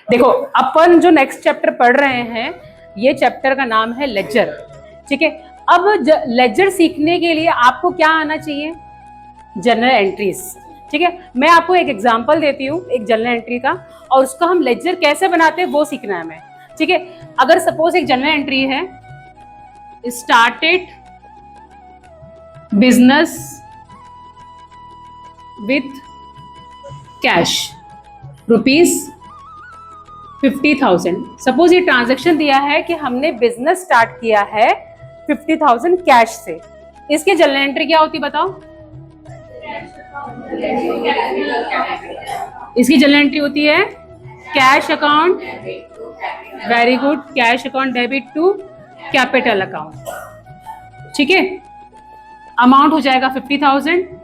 देखो अपन जो next chapter पढ़ रहे हैं, ये चैप्टर का नाम है लेजर। ठीक है, अब लेजर सीखने के लिए आपको क्या आना चाहिए? Journal entries. ठीक है, मैं आपको एक एग्जांपल देती हूँ एक जर्नल एंट्री का, और उसका हम लेजर कैसे बनाते हैं वो सीखना है हमें। ठीक है, अगर सपोज एक जर्नल एंट्री है, started business with cash ₹50,000। Suppose ये ट्रांजैक्शन दिया है कि हमने बिजनेस स्टार्ट किया है 50,000 कैश से। इसकी जर्नल एंट्री क्या होती बताओ? इसकी जर्नल एंट्री होती है cash account, very good, cash account debit to capital account. ठीक है, अमाउंट हो जाएगा 50,000।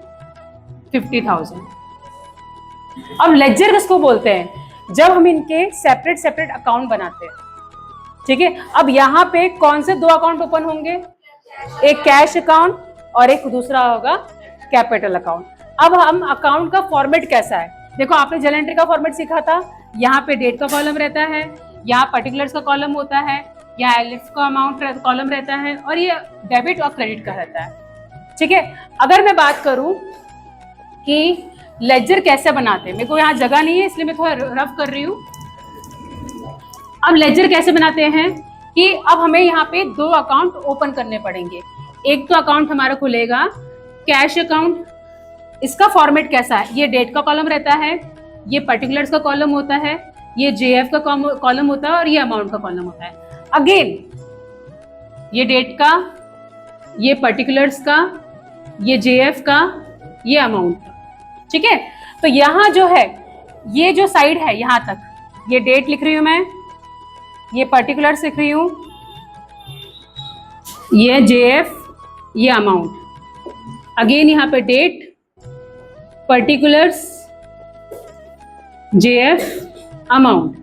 अब लेजर किसको बोलते हैं? जब हम इनके सेपरेट सेपरेट अकाउंट बनाते हैं। ठीक है, अब यहाँ पे कौन से दो अकाउंट ओपन होंगे? एक कैश अकाउंट और एक दूसरा होगा कैपिटल अकाउंट। अब हम अकाउंट का फॉर्मेट कैसा है? देखो आपने जर्नल एंट्री का फॉर्मेट सीखा था, यहाँ पे डेट का कॉलम रहता है, यहाँ पर्टिकुलर्स का कॉलम होता है, यहाँ एलिफ का अमाउंट कॉलम रहता है, और ये डेबिट और क्रेडिट का रहता है। ठीक है, अगर मैं बात करूं कि लेजर कैसे बनाते हैं, मेरे को यहाँ जगह नहीं है इसलिए मैं थोड़ा रफ कर रही हूँ। अब लेजर कैसे बनाते हैं कि अब हमें यहाँ पे दो अकाउंट ओपन करने पड़ेंगे। एक तो अकाउंट हमारा खुलेगा कैश अकाउंट। इसका फॉर्मेट कैसा है? ये डेट का कॉलम रहता है, ये पर्टिकुलर्स का कॉलम होता है, ये जेएफ का कॉलम होता है, और ये अमाउंट का कॉलम होता है। अगेन ये डेट का, ये पर्टिकुलर्स का, ये जेएफ का, ये अमाउंट का। ठीक है, तो यहाँ जो है, ये जो साइड है यहाँ तक, ये डेट लिख रही हूं मैं, ये पर्टिकुलर्स लिख रही हूं, ये जेएफ, ये अमाउंट। अगेन यहाँ पे डेट, पर्टिकुलर्स, जेएफ, अमाउंट।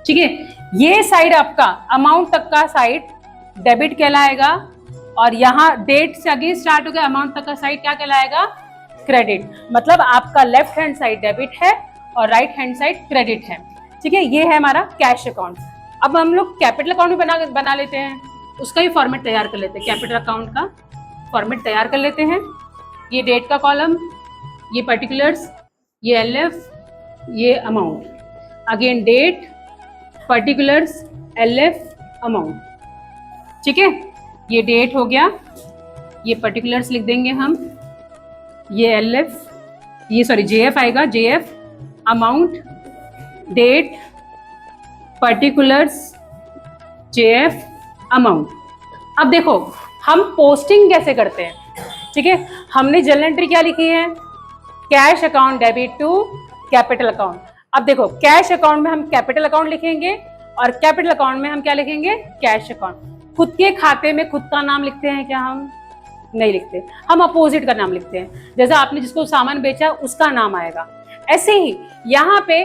ठीक है, ये साइड आपका अमाउंट तक का साइड डेबिट कहलाएगा, और यहाँ डेट से आगे स्टार्ट हो गया अमाउंट तक का साइड क्या कहलाएगा? क्रेडिट। मतलब आपका लेफ्ट हैंड साइड डेबिट है और राइट हैंड साइड क्रेडिट है। ठीक है, ये है हमारा कैश अकाउंट। अब हम लोग कैपिटल अकाउंट भी बना लेते हैं, उसका ही फॉर्मेट तैयार कर लेते हैं। कैपिटल अकाउंट का फॉर्मेट तैयार कर लेते हैं। ये डेट का कॉलम, ये पर्टिकुलर्स, ये एलएफ, ये amount. Again date, particulars, LF, amount. ठीक है, ये डेट हो गया, ये पर्टिकुलर्स लिख देंगे हम, ये एलएफ, ये सॉरी जेएफ आएगा, JF, amount, date, particulars, JF, amount. अब देखो हम पोस्टिंग कैसे करते हैं। ठीक है, हमने जर्नल एंट्री क्या लिखी है? Cash account debit to capital account. अब देखो कैश अकाउंट में हम कैपिटल अकाउंट लिखेंगे, और कैपिटल अकाउंट में हम क्या लिखेंगे? Cash account. खुद के खाते में खुद का नाम लिखते हैं क्या? हम नहीं लिखते, हम अपोजिट का नाम लिखते हैं। जैसे आपने जिसको सामान बेचा उसका नाम आएगा, ऐसे ही यहाँ पे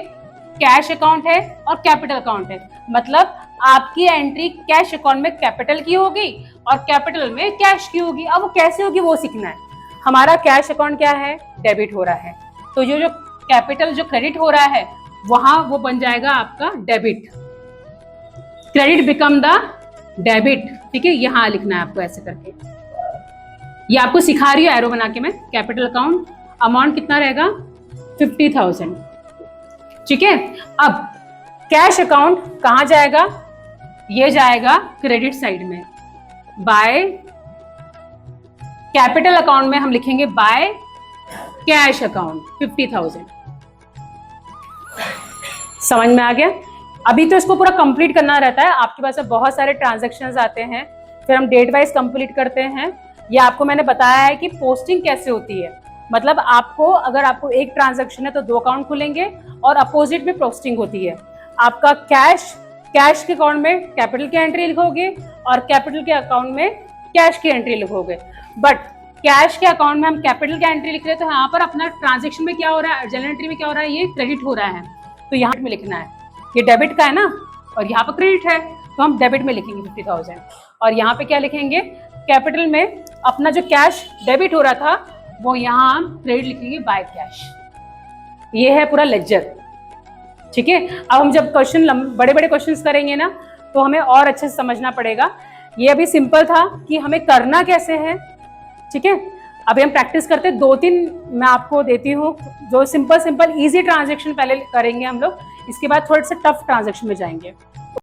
कैश अकाउंट है और कैपिटल अकाउंट है। मतलब आपकी एंट्री कैश अकाउंट में कैपिटल की होगी और कैपिटल में कैश की होगी। अब वो कैसे होगी वो सीखना है। हमारा कैश अकाउंट क्या है? डेबिट हो रहा है, तो ये जो कैपिटल जो क्रेडिट हो रहा है वहां वो बन जाएगा आपका debit. Credit become the debit. ठीक है, यहाँ लिखना है आपको ऐसे करके। ये आपको सिखा रही हूँ एरो बना के मैं। कैपिटल अकाउंट, अमाउंट कितना रहेगा? 50,000। ठीक है, अब कैश अकाउंट कहाँ जाएगा? ये जाएगा क्रेडिट साइड में, बाय कैपिटल अकाउंट में हम लिखेंगे बाय कैश अकाउंट 50,000। समझ में आ गया? अभी तो इसको पूरा कंप्लीट करना रहता है, आपके पास बहुत सारे ट्रांजैक्शंस आते हैं, फिर हम डेट वाइज कंप्लीट करते हैं। ये आपको मैंने बताया है कि पोस्टिंग कैसे होती है। मतलब आपको अगर आपको एक ट्रांजैक्शन है तो दो अकाउंट खुलेंगे, और अपोजिट में पोस्टिंग होती है। आपका कैश के अकाउंट में कैपिटल की एंट्री लिखोगे, और कैपिटल के अकाउंट में कैश की एंट्री लिखोगे। बट कैश के अकाउंट में हम कैपिटल की एंट्री लिख रहे हैं, तो यहाँ पर अपना ट्रांजेक्शन में क्या हो रहा है, जर्नल एंट्री में क्या हो रहा है, ये क्रेडिट हो रहा है, तो यहाँ में लिखना है। ये डेबिट का है ना, और यहाँ पर क्रेडिट है, तो हम डेबिट में लिखेंगे 50,000। और यहाँ पे क्या लिखेंगे? कैपिटल में अपना जो कैश डेबिट हो रहा था वो यहाँ हम क्रेडिट लिखेंगे बाय कैश। ये है पूरा लेजर। ठीक है। अब हम जब क्वेश्चन बड़े बड़े क्वेश्चंस करेंगे ना तो हमें और अच्छे से समझना पड़ेगा। ये अभी सिंपल था कि हमें करना कैसे है, ठीक है। अभी हम प्रैक्टिस करते हैं, 2-3 मैं आपको देती हूँ जो सिंपल इजी ट्रांजेक्शन पहले करेंगे हम लोग, इसके बाद थोड़े से टफ ट्रांजेक्शन में जाएंगे।